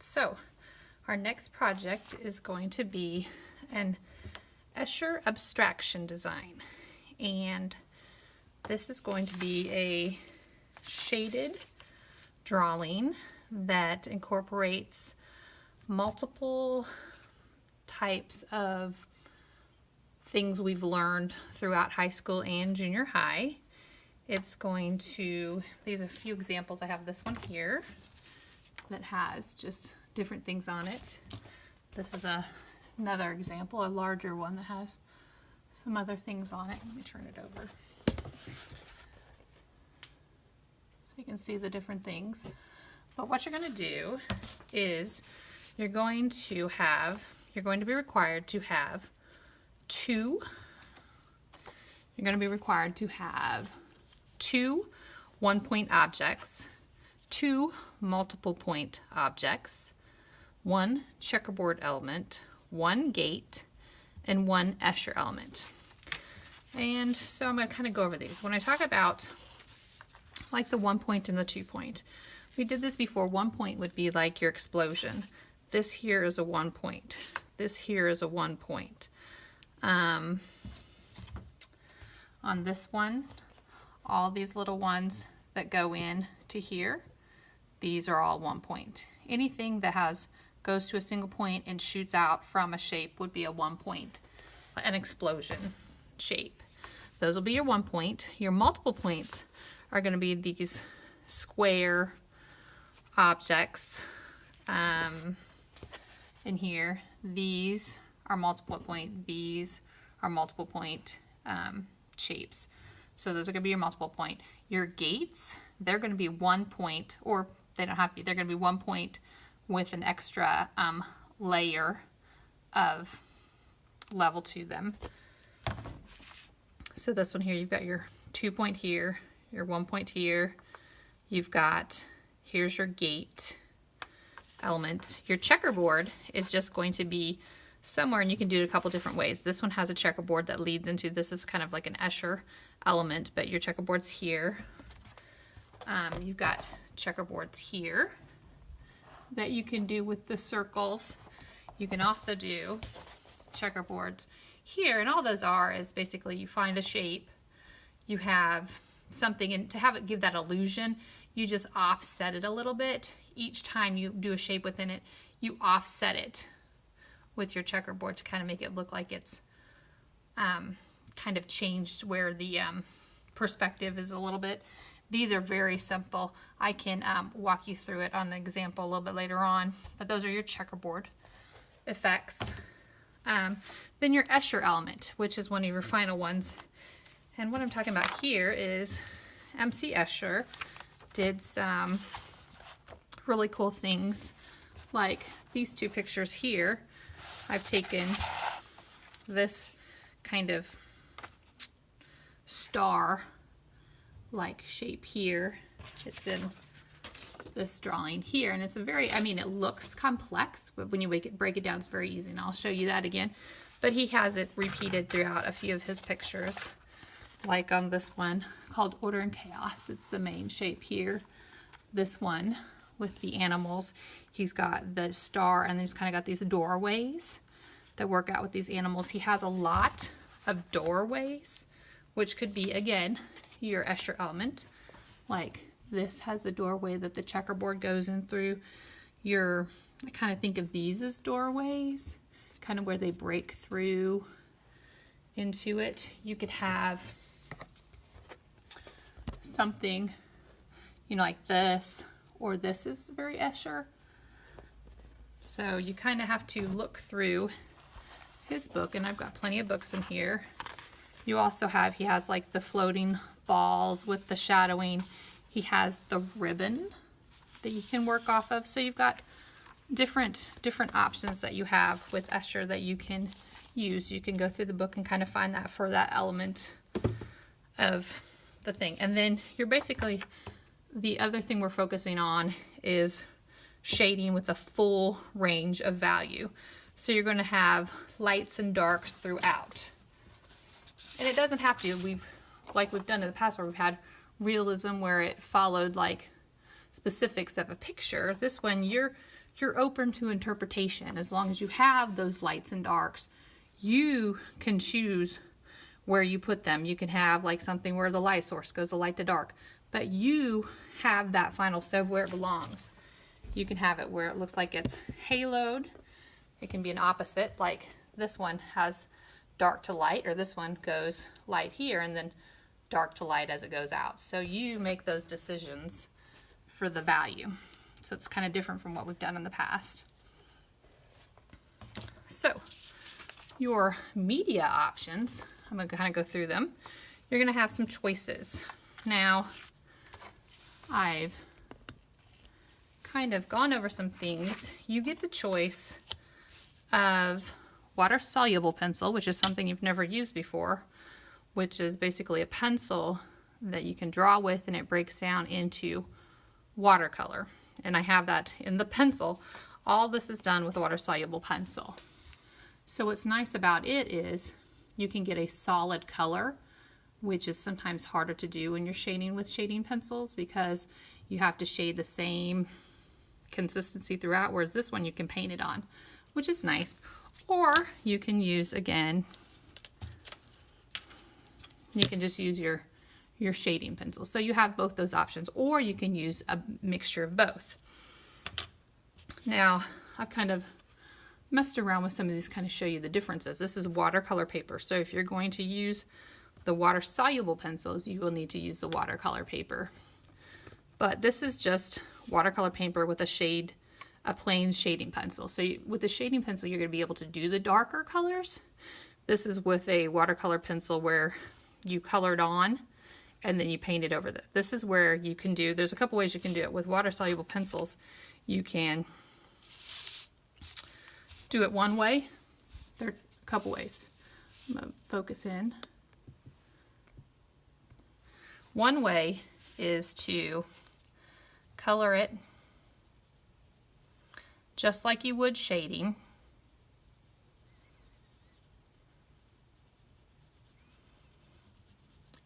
So our next project is going to be an Escher abstraction design, and this is going to be a shaded drawing that incorporates multiple types of things we've learned throughout high school and junior high. It's going to, these are a few examples. I have this one here that has just different things on it. This is another example, a larger one that has some other things on it. Let me turn it over so you can see the different things. But what you're going to do is you're going to be required to have two one-point objects, two multiple-point objects, one checkerboard element, one gate, and one Escher element. And so I'm going to kind of go over these. When I talk about like the 1 point and the 2 point, we did this before. 1 point would be like your explosion. This here is a 1 point. This here is a 1 point. On this one, all these little ones that go in to here, these are all 1 point. Anything that goes to a single point and shoots out from a shape would be a 1 point, an explosion shape. Those will be your 1 point. Your multiple points are going to be these square objects in here. These are multiple point. These are multiple point shapes. So those are going to be your multiple point. Your gates, they're going to be 1 point, or they don't have to be. They're going to be 1 point with an extra layer of level to them. So this one here, you've got your 2 point here, your 1 point here. You've got, here's your gate element. Your checkerboard is just going to be somewhere, and you can do it a couple different ways. This one has a checkerboard that leads into, this is kind of like an Escher element, but your checkerboard's here. You've got checkerboards here that you can do with the circles. You can also do checkerboards here, and all those are is basically you find a shape, you have something, and to have it give that illusion, you just offset it a little bit. Each time you do a shape within it, you offset it with your checkerboard to kind of make it look like it's kind of changed where the perspective is a little bit. These are very simple. I can walk you through it on an example a little bit later on, but those are your checkerboard effects. Then your Escher element, which is one of your final ones. And what I'm talking about here is MC Escher did some really cool things, like these two pictures here. I've taken this kind of star-like shape here. It's in this drawing here, and it's a very, I mean, it looks complex, but when you break it down, it's very easy, and I'll show you that again. But he has it repeated throughout a few of his pictures, like on this one called Order and Chaos. It's the main shape here. This one with the animals, he's got the star, and he's kind of got these doorways that work out with these animals. He has a lot of doorways, which could be, again, your Escher element. Like this has a doorway that the checkerboard goes in through. I kind of think of these as doorways, kind of where they break through into it. You could have something, you know, like this, or this is very Escher. So you kind of have to look through his book, and I've got plenty of books in here. You also have, he has like the floating balls with the shadowing. He has the ribbon that you can work off of. So you've got different options that you have with Escher that you can use. You can go through the book and kind of find that for that element of the thing. And then you're basically, the other thing we're focusing on is shading with a full range of value. So you're going to have lights and darks throughout. And it doesn't have to. Like we've done in the past where we've had realism where it followed like specifics of a picture. This one, you're you're open to interpretation. As long as you have those lights and darks, you can choose where you put them. You can have like something where the light source goes, the light to dark, but you have that final say where it belongs. You can have it where it looks like it's haloed. It can be an opposite, like this one has dark to light, or this one goes light here and then dark to light as it goes out. So you make those decisions for the value. So it's kind of different from what we've done in the past. So your media options, I'm going to kind of go through them. You're going to have some choices. Now, I've kind of gone over some things. You get the choice of water-soluble pencil, which is something you've never used before, which is basically a pencil that you can draw with and it breaks down into watercolor. And I have that in the pencil. All this is done with a water-soluble pencil. So what's nice about it is you can get a solid color, which is sometimes harder to do when you're shading with shading pencils because you have to shade the same consistency throughout, whereas this one you can paint it on, which is nice. Or you can use, again, you can just use your shading pencil. So you have both those options, or you can use a mixture of both. Now, I've kind of messed around with some of these, kind of show you the differences. This is watercolor paper, so if you're going to use the water-soluble pencils, you will need to use the watercolor paper. But this is just watercolor paper with a plain shading pencil. So with the shading pencil, you're going to be able to do the darker colors. This is with a watercolor pencil where you colored on and then you paint it over. This is where you can do, there's a couple ways you can do it. With water-soluble pencils, you can do it one way. There are a couple ways. I'm going to focus in. One way is to color it just like you would shading.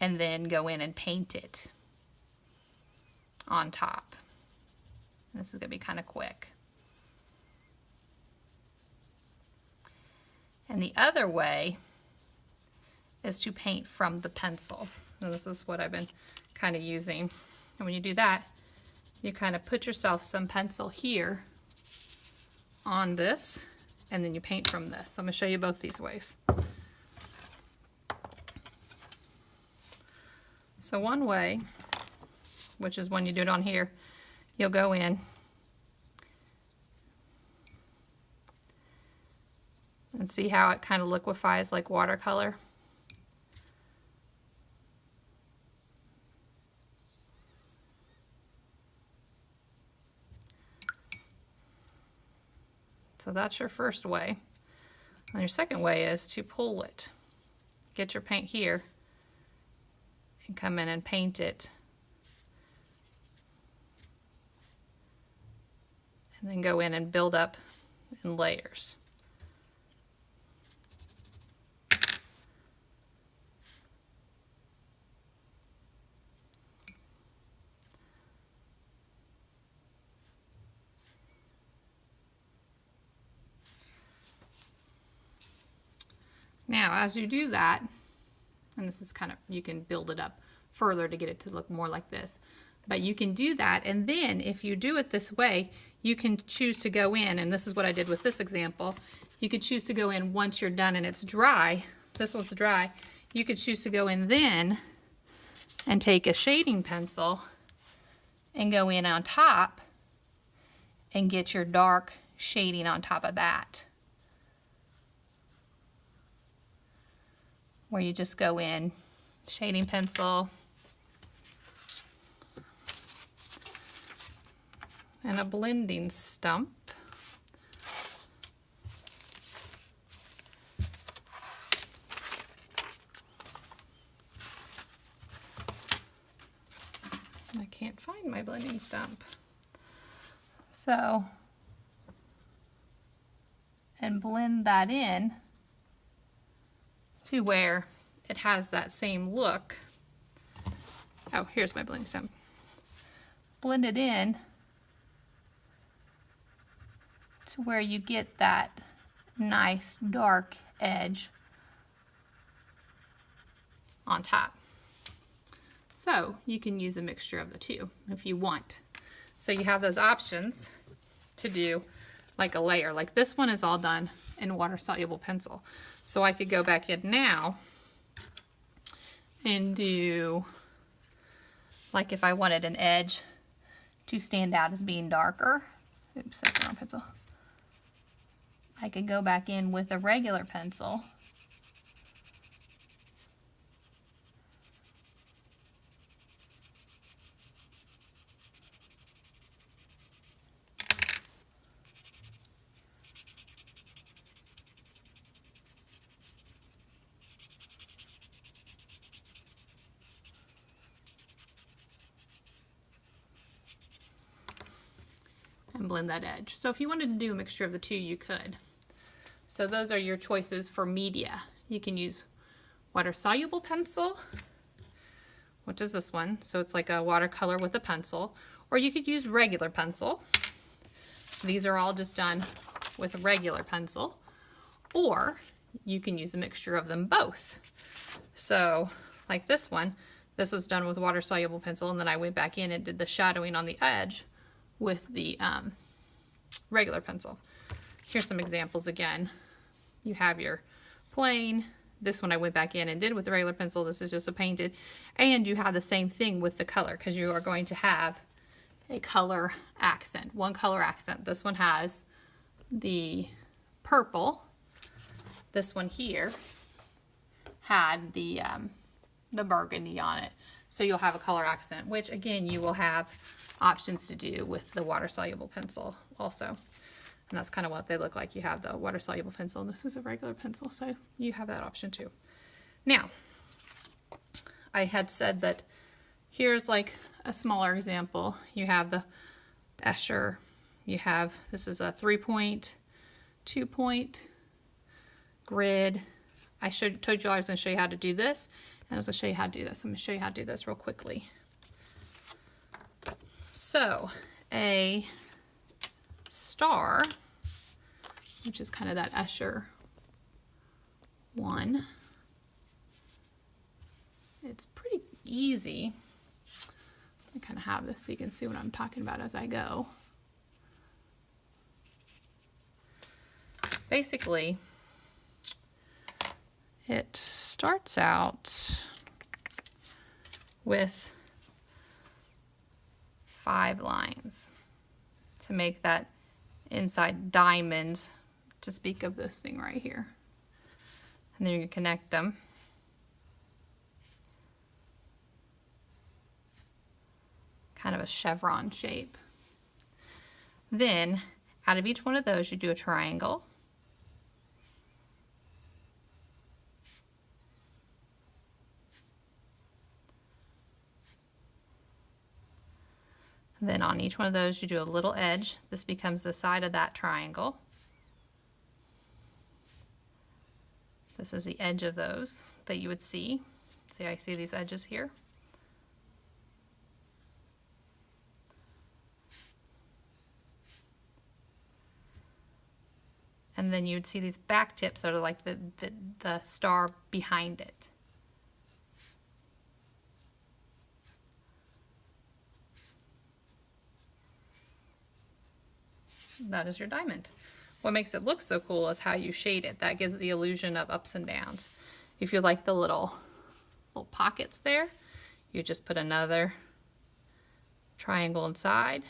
And then go in and paint it on top. This is going to be kind of quick. And the other way is to paint from the pencil. And this is what I've been kind of using. And when you do that, you kind of put yourself some pencil here on this, and then you paint from this. So I'm going to show you both these ways. So one way, which is when you do it on here, you'll go in and see how it kind of liquefies like watercolor. So that's your first way. And your second way is to pull it. Get your paint here and come in and paint it. And then go in and build up in layers. Now, as you do that, and this is kind of, you can build it up further to get it to look more like this, but you can do that, and then if you do it this way, you can choose to go in, and this is what I did with this example, you could choose to go in once you're done and it's dry. This one's dry. You could choose to go in then and take a shading pencil and go in on top and get your dark shading on top of that. Where you just go in, shading pencil, and a blending stump. I can't find my blending stump. So, and blend that in to where it has that same look. Oh, here's my blending stump. Blend it in to where you get that nice dark edge on top. So you can use a mixture of the two if you want. So you have those options to do like a layer. Like this one is all done in water-soluble pencil. So I could go back in now and do, like if I wanted an edge to stand out as being darker, oops, that's the wrong pencil. I could go back in with a regular pencil and blend that edge. So if you wanted to do a mixture of the two, you could. So those are your choices for media. You can use water-soluble pencil, which is this one. So it's like a watercolor with a pencil. Or you could use regular pencil. These are all just done with a regular pencil. Or you can use a mixture of them both. So like this one, this was done with water-soluble pencil, and then I went back in and did the shadowing on the edge with the regular pencil. Here's some examples again. You have your plain. This one I went back in and did with the regular pencil. This is just a painted. And you have the same thing with the color, because you are going to have a color accent, one color accent. This one has the purple. This one here had the burgundy on it. So you'll have a color accent, which again, you will have options to do with the water-soluble pencil also. And that's kind of what they look like. You have the water-soluble pencil, and this is a regular pencil, so you have that option too. Now, I had said that here's like a smaller example. You have the Escher. You have, this is a 3-point, 2-point grid. I told you I was going to show you how to do this, and I was going to show you how to do this. I'm going to show you how to do this real quickly. So, a star, which is kind of that Escher one, it's pretty easy. I kind of have this so you can see what I'm talking about as I go. Basically, it starts out with 5 lines to make that inside diamond, to speak of this thing right here. And then you can connect them. Kind of a chevron shape. Then, out of each one of those, you do a triangle. Then on each one of those you do a little edge. This becomes the side of that triangle. This is the edge of those that you would see. See, I see these edges here. And then you'd see these back tips that are like the star behind it. That is your diamond. What makes it look so cool is how you shade it. That gives the illusion of ups and downs. If you like the little pockets there, you just put another triangle inside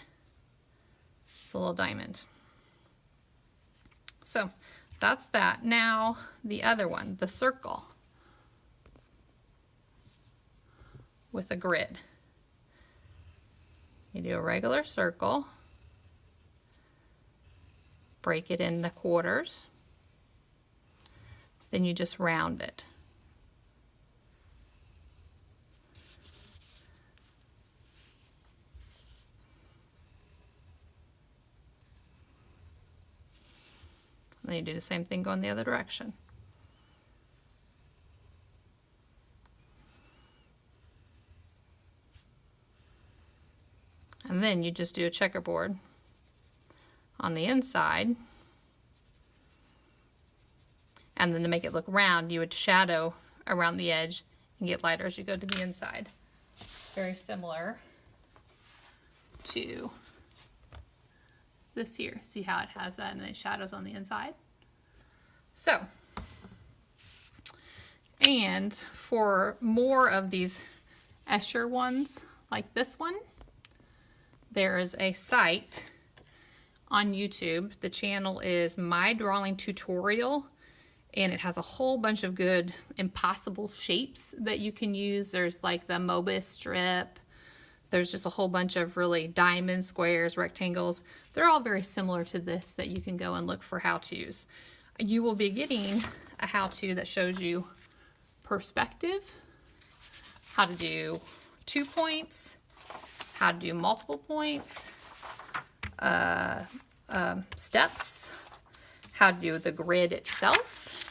the little diamond. So that's that. Now the other one, the circle with a grid. You do a regular circle. Break it into quarters, then you just round it. And then you do the same thing going the other direction. And then you just do a checkerboard on the inside And then to make it look round, you would shadow around the edge and get lighter as you go to the inside. Very similar to this here. See how it has that and then shadows on the inside? So, and for more of these Escher ones, like this one, there is a site on YouTube. The channel is My Drawing Tutorial, and it has a whole bunch of good impossible shapes that you can use. There's like the Mobius strip. There's just a whole bunch of really diamonds, squares, rectangles. They're all very similar to this that you can go and look for how-tos. You will be getting a how-to that shows you perspective, how to do 2 points, how to do multiple points, steps, how to do the grid itself,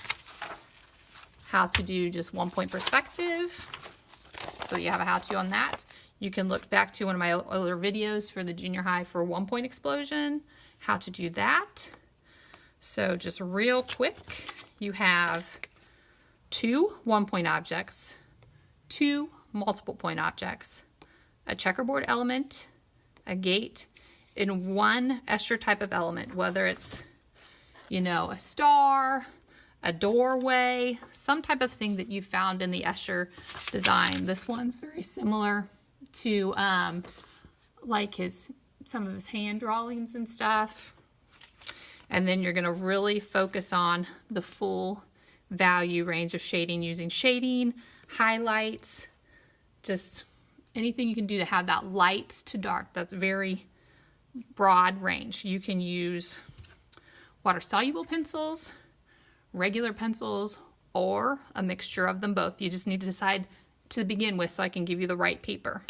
how to do just 1 point perspective. So you have a how-to on that. You can look back to one of my other videos for the junior high for 1 point explosion, how to do that. So just real quick, you have 2 1 point objects, 2 multiple point objects, a checkerboard element, a gate, and 1 Escher type of element, whether it's, you know, a star, a doorway, some type of thing that you found in the Escher design. This one's very similar to like some of his hand drawings and stuff. And then you're going to really focus on the full value range of shading using shading, highlights, just anything you can do to have that light to dark. That's very broad range. You can use water-soluble pencils, regular pencils, or a mixture of them both. You just need to decide to begin with so I can give you the right paper.